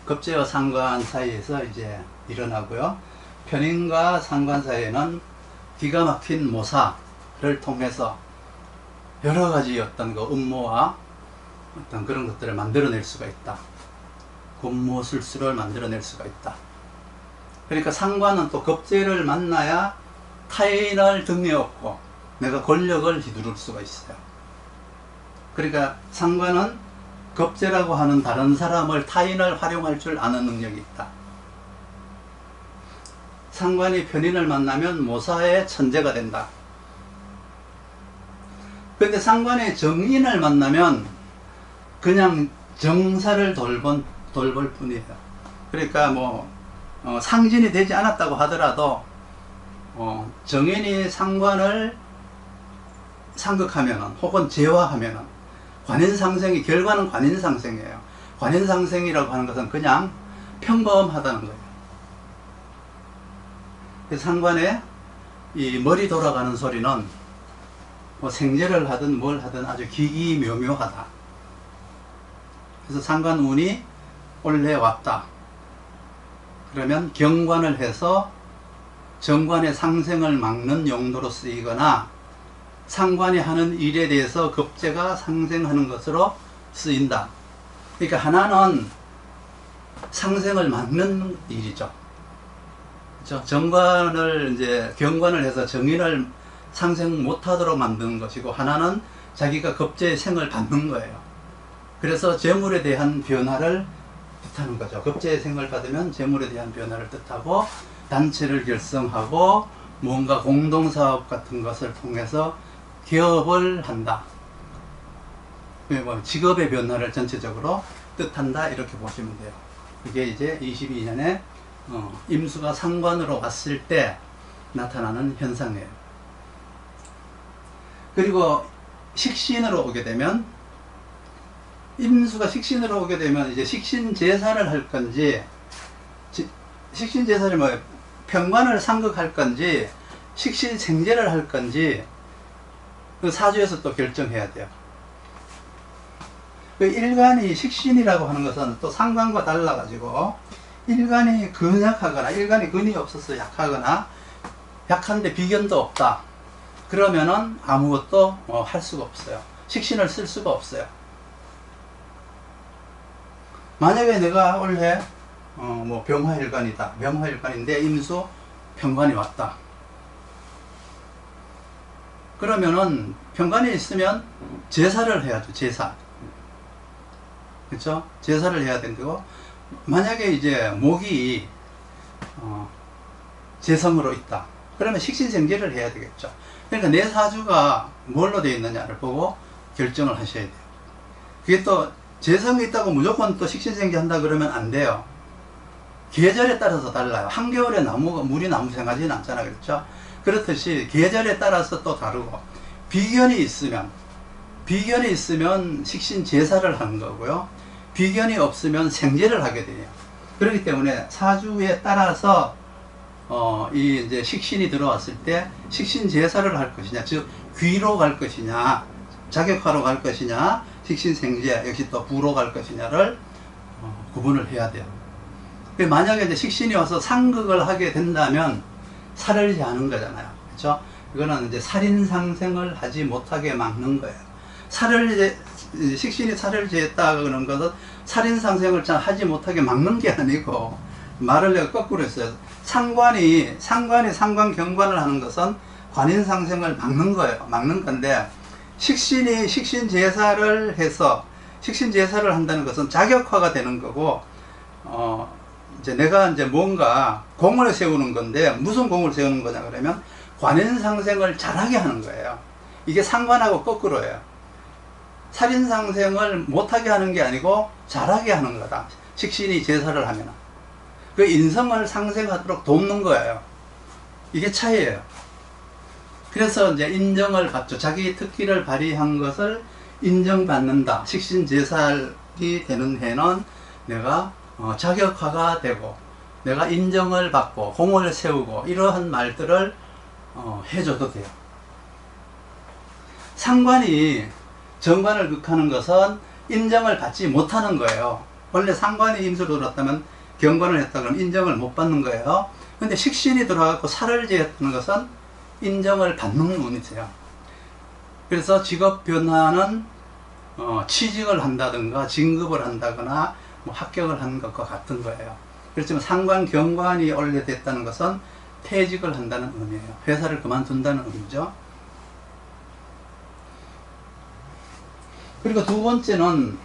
Speaker 1: 겁재와 상관 사이에서 이제 일어나고요. 편인과 상관 사이에는 기가 막힌 모사를 통해서 여러 가지 어떤 음모와 어떤 그런 것들을 만들어낼 수가 있다. 권모술수를 만들어낼 수가 있다. 그러니까 상관은 또 겁재를 만나야 타인을 등에 업고 내가 권력을 휘두를 수가 있어요. 그러니까 상관은 겁재라고 하는 다른 사람을, 타인을 활용할 줄 아는 능력이 있다. 상관이 편인을 만나면 모사의 천재가 된다. 근데 상관이 정인을 만나면 그냥 정사를 돌볼 뿐이에요. 그러니까 상진이 되지 않았다고 하더라도 정인이 상관을 상극하면은, 혹은 제화하면은 관인상생이, 결과는 관인상생이에요. 관인상생이라고 하는 것은 그냥 평범하다는 거예요. 그래서 상관에 이 머리 돌아가는 소리는 생재를 하든 뭘 하든 아주 기기묘묘하다. 그래서 상관운이 원래 왔다. 그러면 경관을 해서 정관의 상생을 막는 용도로 쓰이거나, 상관이 하는 일에 대해서 겁재가 상생하는 것으로 쓰인다. 그러니까 하나는 상생을 막는 일이죠. 그렇죠? 정관을 이제 경관을 해서 정인을 상생 못하도록 만드는 것이고, 하나는 자기가 겁재의 생을 받는 거예요. 그래서 재물에 대한 변화를 뜻하는 거죠. 겁재의 생을 받으면 재물에 대한 변화를 뜻하고, 단체를 결성하고 뭔가 공동사업 같은 것을 통해서 개업을 한다. 뭐 직업의 변화를 전체적으로 뜻한다 이렇게 보시면 돼요. 이게 이제 22년에 임수가 상관으로 왔을 때 나타나는 현상이에요. 그리고 식신으로 오게 되면, 임수가 식신으로 오게 되면 이제 식신제사를 할 건지, 식신제사를 뭐 편관을 상극할 건지 식신생제를 할 건지 그 사주에서 또 결정해야 돼요. 그 일간이 식신이라고 하는 것은 또 상관과 달라가지고, 일간이 근약하거나 일간이 근이 없어서 약하거나 약한데 비견도 없다 그러면은 아무것도 할 수가 없어요. 식신을 쓸 수가 없어요. 만약에 내가 원래 뭐 병화일간이다, 병화일간인데 임수 편관이 왔다 그러면은 편관이 있으면 제사를 해야죠. 제사, 그렇죠? 제사를 해야 되고, 만약에 이제 목이 재성으로 있다 그러면 식신생제를 해야 되겠죠. 그러니까 내 사주가 뭘로 되어 있느냐를 보고 결정을 하셔야 돼요. 그게 또 재성이 있다고 무조건 또 식신생제 한다 그러면 안 돼요. 계절에 따라서 달라요. 한겨울에 나무가, 물이 나무 생하지는 않잖아, 그렇죠? 그렇듯이 계절에 따라서 또 다르고, 비견이 있으면 식신제사를 하는 거고요, 비견이 없으면 생제를 하게 돼요. 그렇기 때문에 사주에 따라서 이 이제 식신이 들어왔을 때 식신제사를 할 것이냐, 즉 귀로 갈 것이냐, 자격화로 갈 것이냐, 식신생제 역시 또 부로 갈 것이냐를 구분을 해야 돼요. 만약에 이제 식신이 와서 상극을 하게 된다면 살을 제하는 거잖아요, 그렇죠? 이거는 이제 살인상생을 하지 못하게 막는 거예요. 식신이 살을 제했다 그러는 것은 살인상생을 잘 하지 못하게 막는 게 아니고, 말을 내가 거꾸로 했어요. 상관이 상관경관을 하는 것은 관인상생을 막는 거예요. 막는 건데, 식신이 식신제사를 해서 식신제사를 한다는 것은 자격화가 되는 거고, 이제 내가 이제 뭔가 공을 세우는 건데, 무슨 공을 세우는 거냐 그러면 관인상생을 잘하게 하는 거예요. 이게 상관하고 거꾸로예요. 살인상생을 못하게 하는 게 아니고 잘하게 하는 거다. 식신이 제사를 하면 그 인성을 상생하도록 돕는 거예요. 이게 차이예요. 그래서 이제 인정을 받죠. 자기 특기를 발휘한 것을 인정받는다. 식신제살이 되는 해는 내가 자격화가 되고, 내가 인정을 받고 공을 세우고, 이러한 말들을 해줘도 돼요. 상관이 정관을 극하는 것은 인정을 받지 못하는 거예요. 원래 상관이 임수로 들었다면 경관을 했다 그러면 인정을 못 받는 거예요. 근데 식신이 들어가고 살을 제했다는 것은 인정을 받는 운이세요. 그래서 직업 변화는 취직을 한다든가 진급을 한다거나 뭐 합격을 하는 것과 같은 거예요. 그렇지만 상관 경관이 원래 됐다는 것은 퇴직을 한다는 의미예요. 회사를 그만둔다는 의미죠. 그리고 두 번째는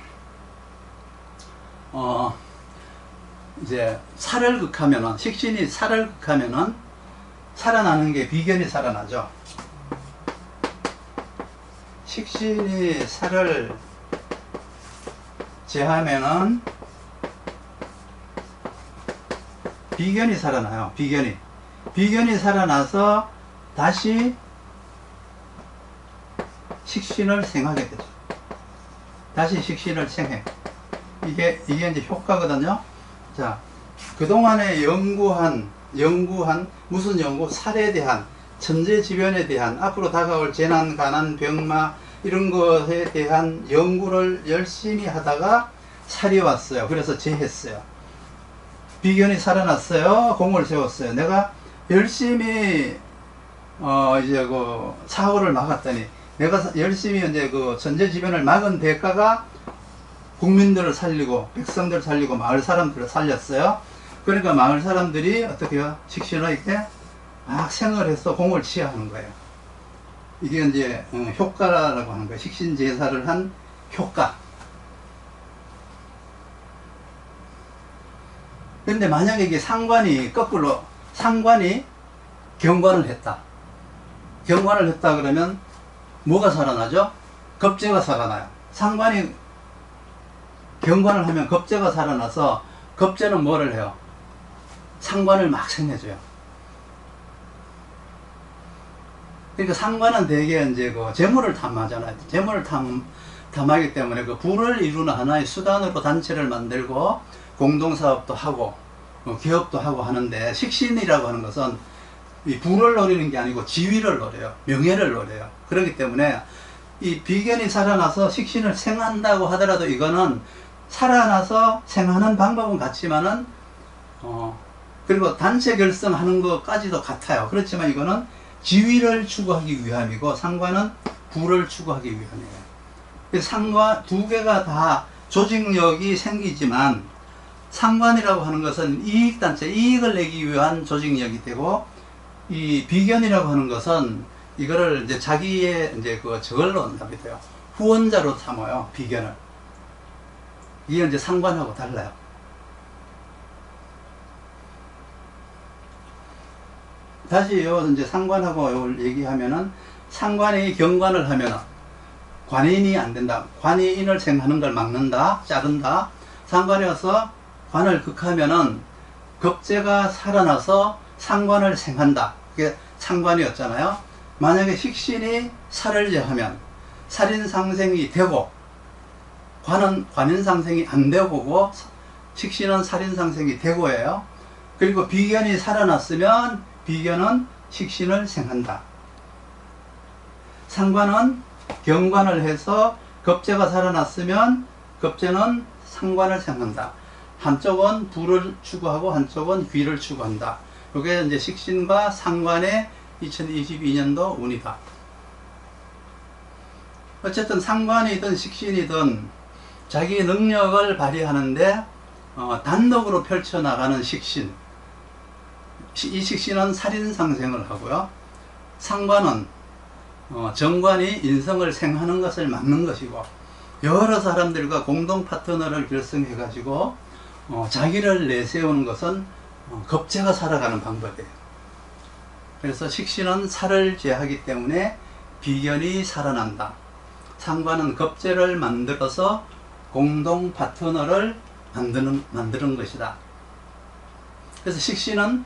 Speaker 1: 이제 살을 극하면은, 식신이 살을 극하면은 살아나는 게 비견이 살아나죠. 식신이 살을 제하면은 비견이 살아나요. 비견이 살아나서 다시 식신을 생하게 되죠. 다시 식신을 생해. 이게 이제 효과거든요. 자, 그동안에 연구한 무슨 연구? 살에 대한, 천재지변에 대한, 앞으로 다가올 재난, 가난, 병마 이런 것에 대한 연구를 열심히 하다가 살이 왔어요. 그래서 제했어요. 비견이 살아났어요. 공을 세웠어요. 내가 열심히 이제 그 사고를 막았더니, 내가 열심히 이제 그 천재지변을 막은 대가가 국민들을 살리고 백성들을 살리고 마을 사람들을 살렸어요. 그러니까 마을 사람들이 어떻게 해요? 식신하게 막 생활해서 공을 취하는 거예요. 이게 이제 효과라고 하는 거예요. 식신제사를 한 효과. 근데 만약에 이게 상관이 거꾸로, 상관이 경관을 했다. 경관을 했다 그러면 뭐가 살아나죠? 겁재가 살아나요. 상관이 경관을 하면 겁재가 살아나서 겁재는 뭐를 해요? 상관을 막 생겨줘요. 그러니까 상관은 대개 이제 그 재물을 탐하잖아요. 재물을 탐하기 때문에 그 부를 이루는 하나의 수단으로 단체를 만들고 공동사업도 하고 기업도 하고 하는데, 식신이라고 하는 것은 이 부를 노리는 게 아니고 지위를 노려요. 명예를 노려요. 그렇기 때문에 이 비견이 살아나서 식신을 생한다고 하더라도 이거는 살아나서 생하는 방법은 같지만은 그리고 단체 결성하는 것까지도 같아요. 그렇지만 이거는 지위를 추구하기 위함이고 상관은 부를 추구하기 위함이에요. 그래서 상관 두 개가 다 조직력이 생기지만, 상관이라고 하는 것은 이익단체, 이익을 내기 위한 조직력이 되고, 이 비견이라고 하는 것은 이거를 이제 자기의 이제 그 저걸로 한답니다. 후원자로 삼아요, 비견을. 이게 이제 상관하고 달라요. 다시 요 이제 상관하고 요 얘기하면은, 상관이 경관을 하면은 관인이 안 된다. 관인을 생하는 걸 막는다, 자른다. 상관이 와서 관을 극하면은 겁재가 살아나서 상관을 생한다. 그게 상관이었잖아요. 만약에 식신이 살을 제하면 살인상생이 되고, 관은 관인상생이 안 되고고, 식신은 살인상생이 되고예요. 그리고 비견이 살아났으면 비견은 식신을 생한다. 상관은 경관을 해서 겁재가 살아났으면 겁재는 상관을 생한다. 한쪽은 부를 추구하고 한쪽은 귀를 추구한다. 이게 이제 식신과 상관의 2022년도 운이다. 어쨌든 상관이든 식신이든 자기 능력을 발휘하는데 단독으로 펼쳐나가는 식신, 이 식신은 살인상생을 하고요. 상관은 정관이 인성을 생하는 것을 막는 것이고, 여러 사람들과 공동 파트너를 결성해 가지고 자기를 내세우는 것은 겁재가 살아가는 방법이에요. 그래서 식신은 살을 제하기 때문에 비견이 살아난다. 상관은 겁재를 만들어서 공동 파트너를 만드는 것이다. 그래서 식신은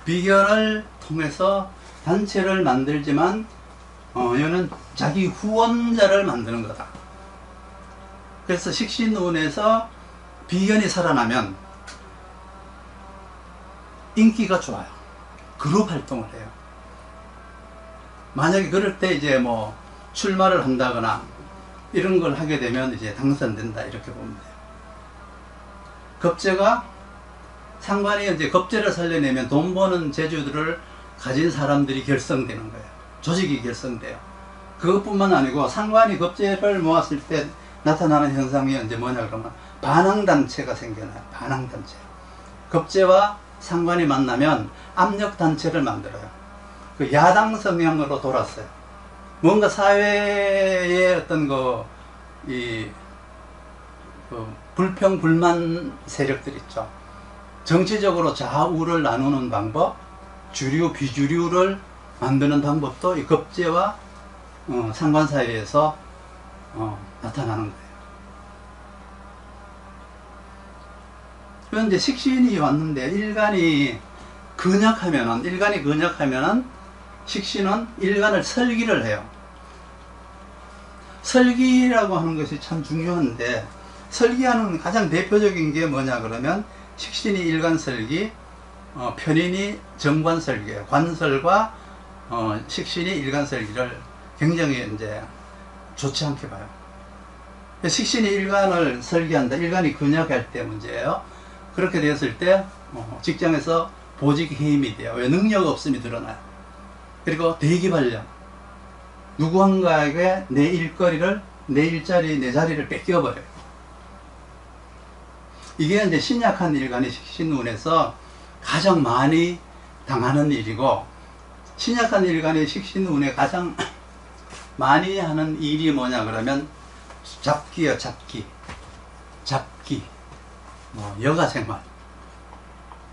Speaker 1: 비견을 통해서 단체를 만들지만 얘는 자기 후원자를 만드는 거다. 그래서 식신운에서 비견이 살아나면 인기가 좋아요. 그룹 활동을 해요. 만약에 그럴 때 이제 뭐 출마를 한다거나 이런 걸 하게 되면 이제 당선된다, 이렇게 보면 돼요. 겁재가, 상관이 이제 겁재를 살려내면 돈 버는 재주들을 가진 사람들이 결성되는 거예요. 조직이 결성돼요. 그것뿐만 아니고 상관이 겁재를 모았을 때 나타나는 현상이 이제 뭐냐 그러면 반항단체가 생겨나요. 반항단체. 겁재와 상관이 만나면 압력단체를 만들어요. 그 야당 성향으로 돌았어요. 뭔가 사회의 어떤 불평, 불만 세력들 있죠. 정치적으로 좌우를 나누는 방법, 주류, 비주류를 만드는 방법도 이 겁재와 상관 사이에서 나타나는 거예요. 그런데 식신이 왔는데 일간이 근약하면은 식신은 일간을 설기를 해요. 설기라고 하는 것이 참 중요한데, 설기하는 가장 대표적인 게 뭐냐 그러면 식신이 일간설기, 편인이 정관설기예요. 관설과 식신이 일간설기를 굉장히 이제 좋지 않게 봐요. 식신이 일간을 설기한다. 일간이 근약할 때 문제예요. 그렇게 되었을 때 직장에서 보직 해임이 돼요. 왜? 능력 없음이 드러나요. 그리고 대기발령, 누구한가에게 내 일거리를, 내 일자리, 내 자리를 뺏겨버려요. 이게 이제 신약한 일간의 식신운에서 가장 많이 당하는 일이고, 신약한 일간의 식신운에 가장 많이 하는 일이 뭐냐 그러면 잡기요. 잡기, 여가생활,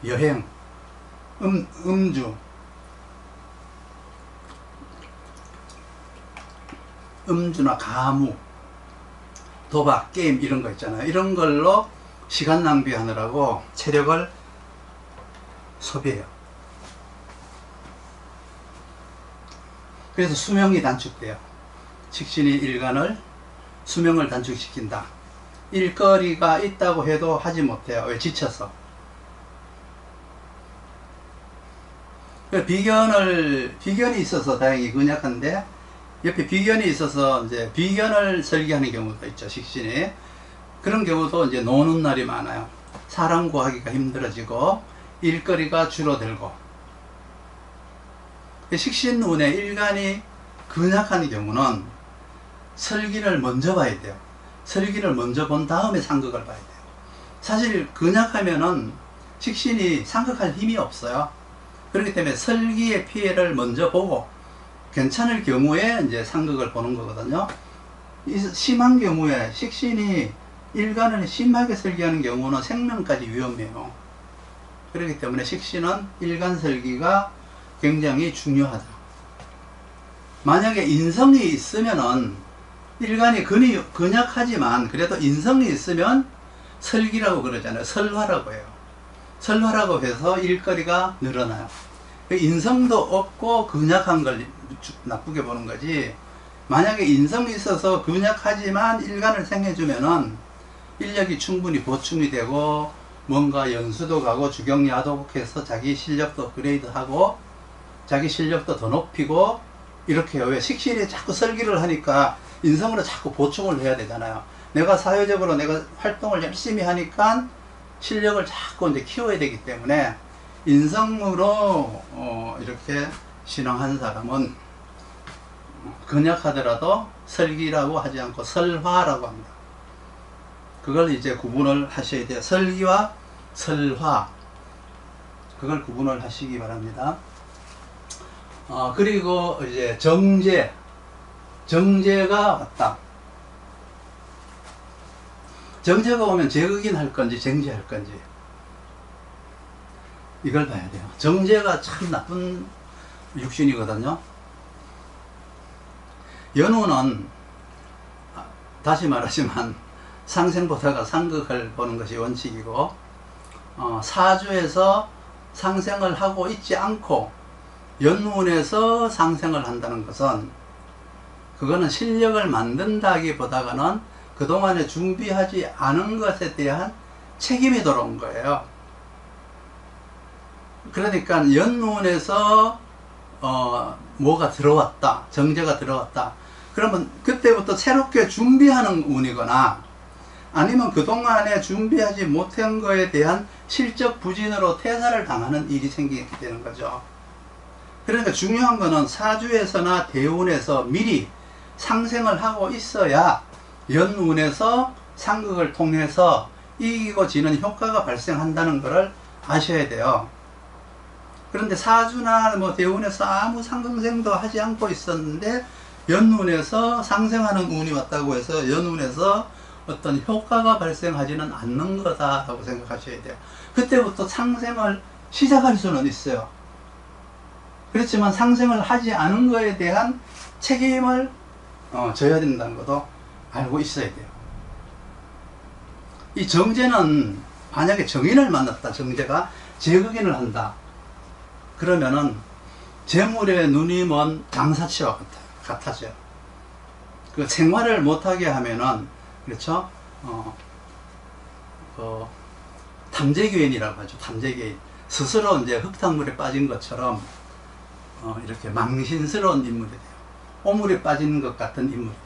Speaker 1: 여행, 음주, 음주나 가무, 도박, 게임 이런 거 있잖아요. 이런 걸로 시간 낭비하느라고 체력을 소비해요. 그래서 수명이 단축돼요. 식신이 일간을 수명을 단축시킨다. 일거리가 있다고 해도 하지 못해요. 왜? 지쳐서. 비견이 있어서 다행히 근약한데, 옆에 비견이 있어서 이제 비견을 설계하는 경우도 있죠, 식신이. 그런 경우도 이제 노는 날이 많아요. 사람 구하기가 힘들어지고, 일거리가 줄어들고. 식신운에 일간이 근약한 경우는 설기를 먼저 봐야 돼요. 설기를 먼저 본 다음에 상극을 봐야 돼요. 사실 근약하면은 식신이 상극할 힘이 없어요. 그렇기 때문에 설기의 피해를 먼저 보고 괜찮을 경우에 이제 상극을 보는 거거든요. 심한 경우에 식신이 일간을 심하게 설기하는 경우는 생명까지 위험해요. 그렇기 때문에 식신은 일간 설기가 굉장히 중요하다. 만약에 인성이 있으면은 일간이 근약하지만 그래도 인성이 있으면 설기라고 그러잖아요. 설화라고 해요. 설화라고 해서 일거리가 늘어나요. 인성도 없고 근약한 걸 나쁘게 보는 거지, 만약에 인성이 있어서 근약하지만 일간을 생해주면은 인력이 충분히 보충이 되고 뭔가 연수도 가고 주경야도 해서 자기 실력도 업그레이드하고 자기 실력도 더 높이고 이렇게 해요. 왜? 식신이 자꾸 설기를 하니까 인성으로 자꾸 보충을 해야 되잖아요. 내가 사회적으로 내가 활동을 열심히 하니까 실력을 자꾸 이제 키워야 되기 때문에 인성으로 이렇게 신앙한 사람은 근약하더라도 설기라고 하지 않고 설화라고 합니다. 그걸 이제 구분을 하셔야 돼요. 설기와 설화, 그걸 구분을 하시기 바랍니다. 그리고 이제 정제가 왔다. 정제가 오면 제극인 할 건지 정제할 건지 이걸 봐야 돼요. 정제가 참 나쁜 육신이거든요. 연우는 다시 말하지만 상생보다가 상극을 보는 것이 원칙이고, 사주에서 상생을 하고 있지 않고 연운에서 상생을 한다는 것은 그거는 실력을 만든다기보다는 그동안에 준비하지 않은 것에 대한 책임이 들어온 거예요. 그러니까 연운에서 뭐가 들어왔다, 정제가 들어왔다, 그러면 그때부터 새롭게 준비하는 운이거나 아니면 그동안에 준비하지 못한 거에 대한 실적 부진으로 퇴사를 당하는 일이 생기게 되는 거죠. 그러니까 중요한 거는 사주에서나 대운에서 미리 상생을 하고 있어야 연운에서 상극을 통해서 이기고 지는 효과가 발생한다는 것을 아셔야 돼요. 그런데 사주나 뭐 대운에서 아무 상승생도 하지 않고 있었는데 연운에서 상생하는 운이 왔다고 해서 연운에서 어떤 효과가 발생하지는 않는 거다라고 생각하셔야 돼요. 그때부터 상생을 시작할 수는 있어요. 그렇지만 상생을 하지 않은 거에 대한 책임을 져야 된다는 것도 알고 있어야 돼요. 이 정제는 만약에 정인을 만났다, 정제가 제극인을 한다, 그러면은 재물에 눈이 먼 장사치와 같아져요. 그 생활을 못하게 하면은, 그렇죠? 탐재괴인이라고 하죠. 탐재괴인. 스스로 이제 흙탕물에 빠진 것처럼 이렇게 망신스러운 인물이 돼요. 오물에 빠진 것 같은 인물이 돼요.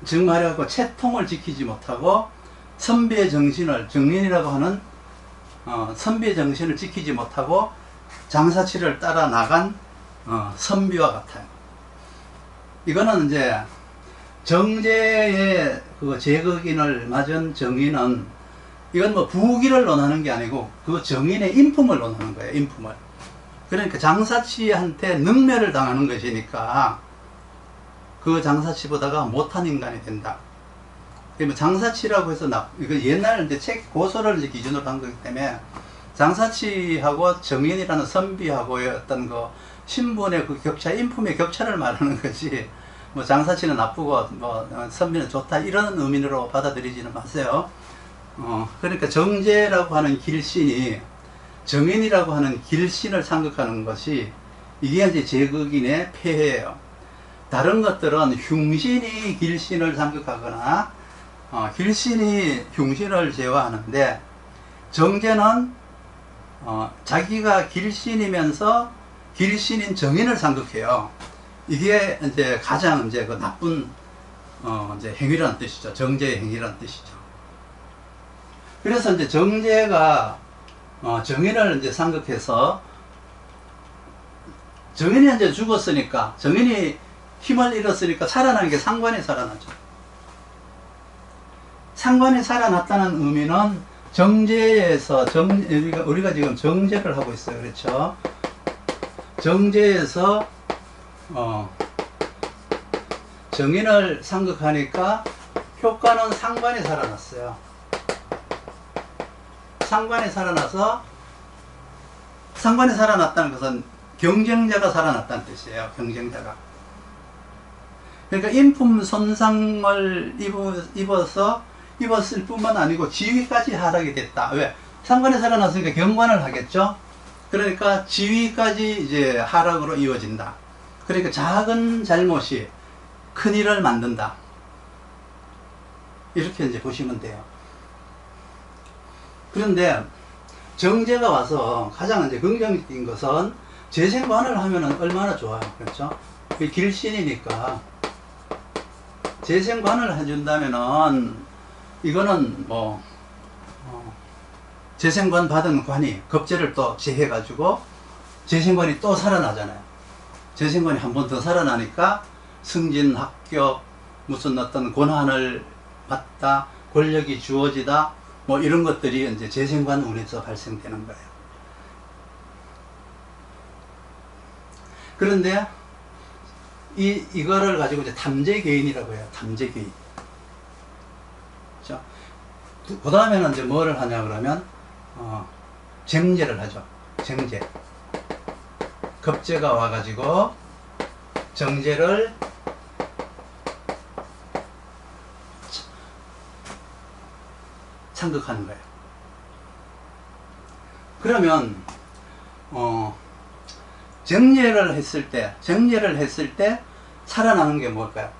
Speaker 1: 즉 말하고 채통을 지키지 못하고 선비의 정신을, 정인이라고 하는 선비의 정신을 지키지 못하고 장사치를 따라 나간 선비와 같아요. 이거는 이제 정제의 그 제극인을 맞은 정인은, 이건 뭐 부귀를 논하는 게 아니고 그 정인의 인품을 논하는 거예요. 인품을. 그러니까 장사치한테 능멸을 당하는 것이니까 그 장사치보다가 못한 인간이 된다. 장사치라고 해서 이거 옛날 이제 책 고소를 이제 기준으로 한 거기 때문에 장사치하고 정인이라는 선비하고의 어떤 그 신분의 그 격차, 인품의 격차를 말하는 거지, 뭐 장사치는 나쁘고 뭐 선비는 좋다 이런 의미로 받아들이지는 마세요. 그러니까 정제라고 하는 길신이 정인이라고 하는 길신을 상극하는 것이 이게 이제 제극인의 폐해예요. 다른 것들은 흉신이 길신을 상극하거나 길신이 흉신을 제어하는데, 정제는 자기가 길신이면서 길신인 정인을 상극해요. 이게 이제 가장 이제 그 나쁜 이제 행위라는 뜻이죠. 정제의 행위라는 뜻이죠. 그래서 이제 정제가 정인을 이제 상극해서, 정인이 이제 죽었으니까, 정인이 힘을 잃었으니까 살아난 게 상관이 살아나죠. 상관이 살아났다는 의미는 정제에서 우리가 지금 정제를 하고 있어요. 그렇죠? 정제에서 정인을 상극하니까 효과는 상관이 살아났어요. 상관이 살아나서, 상관이 살아났다는 것은 경쟁자가 살아났다는 뜻이에요. 경쟁자가. 그러니까 인품 손상을 입었을 뿐만 아니고 지위까지 하락이 됐다. 왜? 상관이 살아났으니까 경관을 하겠죠. 그러니까 지위까지 이제 하락으로 이어진다. 그러니까 작은 잘못이 큰 일을 만든다. 이렇게 이제 보시면 돼요. 그런데 정제가 와서 가장 이제 긍정적인 것은 재생관을 하면은 얼마나 좋아요. 그렇죠? 길신이니까 재생관을 해준다면은, 이거는 뭐 재생관 받은 관이 겁재를 또 제해가지고 재생관이 또 살아나잖아요. 재생관이 한 번 더 살아나니까 승진, 합격, 무슨 어떤 권한을 받다, 권력이 주어지다, 뭐 이런 것들이 이제 재생관 운에서 발생되는 거예요. 그런데 이거를 가지고 이제 탐재개인이라고 해요. 탐재개인. 그렇죠? 그 다음에는 이제 뭐를 하냐 그러면 쟁제를 하죠. 쟁제. 겁재가 와가지고 정제를 상극하는 거예요. 그러면 정제를 했을 때 살아나는 게 뭘까요?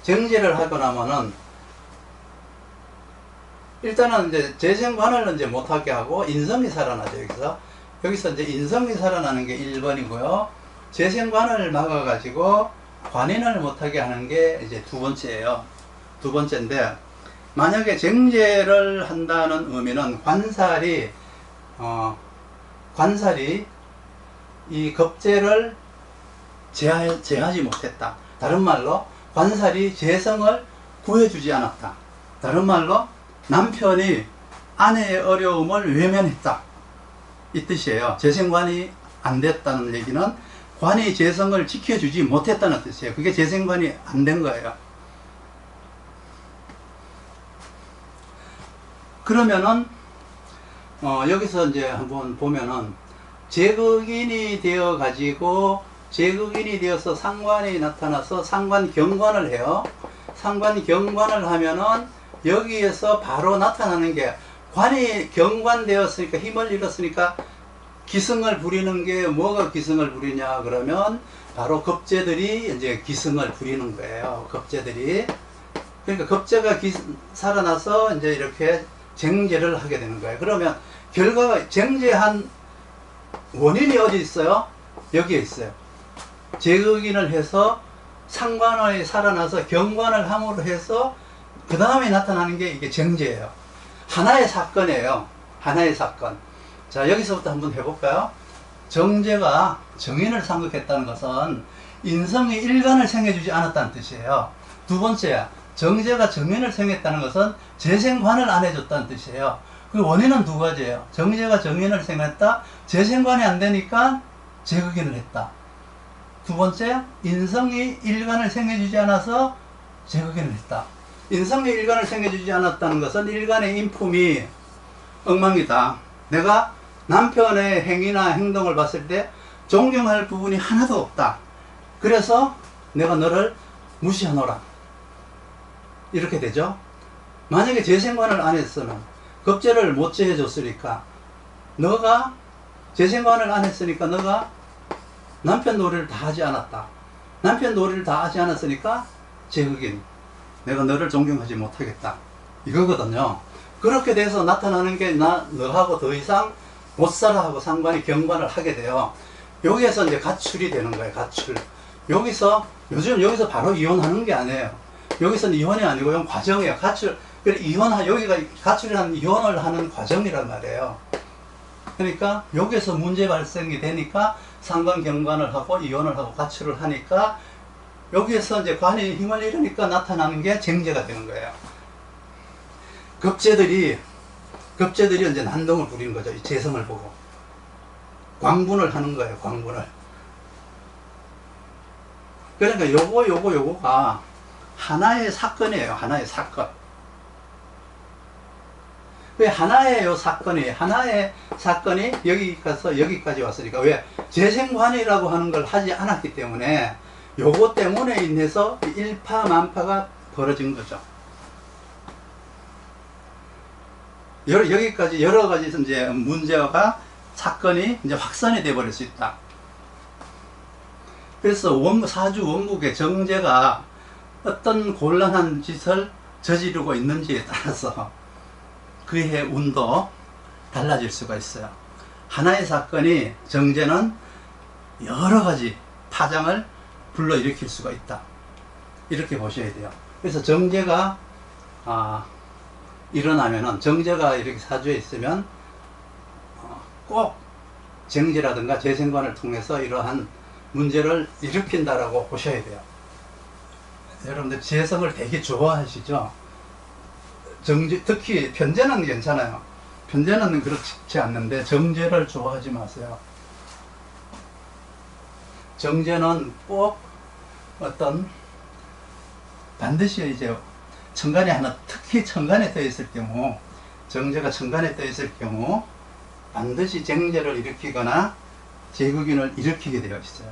Speaker 1: 정제를 하고 나면은 일단은 이제 재생관을 이제 못하게 하고 인성이 살아나죠. 여기서 이제 인성이 살아나는 게 1번이고요. 재생관을 막아가지고 관인을 못하게 하는 게 이제 두 번째예요. 두 번째인데, 만약에 정제를 한다는 의미는 관살이 이 겁재를 제하지 못했다. 다른 말로 관살이 재성을 구해주지 않았다. 다른 말로 남편이 아내의 어려움을 외면했다. 이 뜻이에요. 재생관이 안 됐다는 얘기는 관이 재성을 지켜주지 못했다는 뜻이에요. 그게 재생관이 안 된 거예요. 그러면은 여기서 이제 한번 보면은 제극인이 되어 가지고, 제극인이 되어서 상관이 나타나서 상관경관을 해요. 상관경관을 하면은 여기에서 바로 나타나는 게, 관이 경관되었으니까, 힘을 잃었으니까 기승을 부리는 게, 뭐가 기승을 부리냐 그러면 바로 겁재들이 이제 기승을 부리는 거예요. 겁재들이. 그러니까 겁재가 살아나서 이제 이렇게 쟁제를 하게 되는 거예요. 그러면 결과가, 쟁제한 원인이 어디 있어요? 여기에 있어요. 제극인을 해서 상관이 살아나서 경관을 함으로 해서 그 다음에 나타나는 게 이게 정제예요. 하나의 사건이에요. 하나의 사건. 자, 여기서부터 한번 해볼까요? 정제가 정인을 상극했다는 것은 인성이 일간을 생해주지 않았다는 뜻이에요. 두 번째, 정제가 정인을 생했다는 것은 재생관을 안 해줬다는 뜻이에요. 그 원인은 두 가지예요. 정제가 정인을 생했다, 재생관이 안 되니까 제극인을 했다. 두 번째, 인성이 일간을 생해주지 않아서 제극인을 했다. 인성이 일간을 생해주지 않았다는 것은 일간의 인품이 엉망이다. 내가 남편의 행위나 행동을 봤을 때 존경할 부분이 하나도 없다. 그래서 내가 너를 무시하노라. 이렇게 되죠. 만약에 재생관을 안 했으면, 급제를 못 제해줬으니까, 너가 재생관을 안 했으니까 너가 남편 놀이를 다 하지 않았다. 남편 놀이를 다 하지 않았으니까 제흑인, 내가 너를 존경하지 못하겠다. 이거거든요. 그렇게 돼서 나타나는 게 너하고 더 이상 못 살아 하고 상관이 경관을 하게 돼요. 여기에서 이제 가출이 되는 거예요. 가출. 요즘 여기서 바로 이혼하는 게 아니에요. 여기서는 이혼이 아니고 이건 과정이에요. 가출. 여기가 가출이라는 이혼을 하는 과정이란 말이에요. 그러니까 여기서 문제 발생이 되니까 상관경관을 하고 이혼을 하고 가출을 하니까 여기에서 이제 관이 힘을 잃으니까 나타나는 게 쟁제가 되는 거예요. 급제들이 이제 난동을 부리는 거죠. 이 재성을 보고. 광분을 하는 거예요. 광분을. 그러니까 요거가 하나의 사건이에요. 하나의 사건. 왜 하나의 사건이 여기까지 왔으니까, 왜? 재생관이라고 하는 걸 하지 않았기 때문에, 요거 때문에 인해서 일파만파가 벌어진 거죠. 여기까지 여러 가지 이제 문제가, 사건이 이제 확산이 돼 버릴 수 있다. 그래서 사주 원국의 정제가 어떤 곤란한 짓을 저지르고 있는지에 따라서 그의 운도 달라질 수가 있어요. 하나의 사건이, 정제는 여러 가지 파장을 불러일으킬 수가 있다. 이렇게 보셔야 돼요. 그래서 정제가 일어나면은, 정제가 이렇게 사주에 있으면 꼭 정제라든가 재생관을 통해서 이러한 문제를 일으킨다라고 보셔야 돼요. 여러분들 재성을 되게 좋아하시죠? 특히 편제는 괜찮아요. 편제는 그렇지 않는데 정제를 좋아하지 마세요. 정제는 꼭 반드시 이제 천간에 특히 천간에 떠 있을 경우, 정제가 천간에 떠 있을 경우 반드시 쟁제를 일으키거나 제국인을 일으키게 되어 있어요.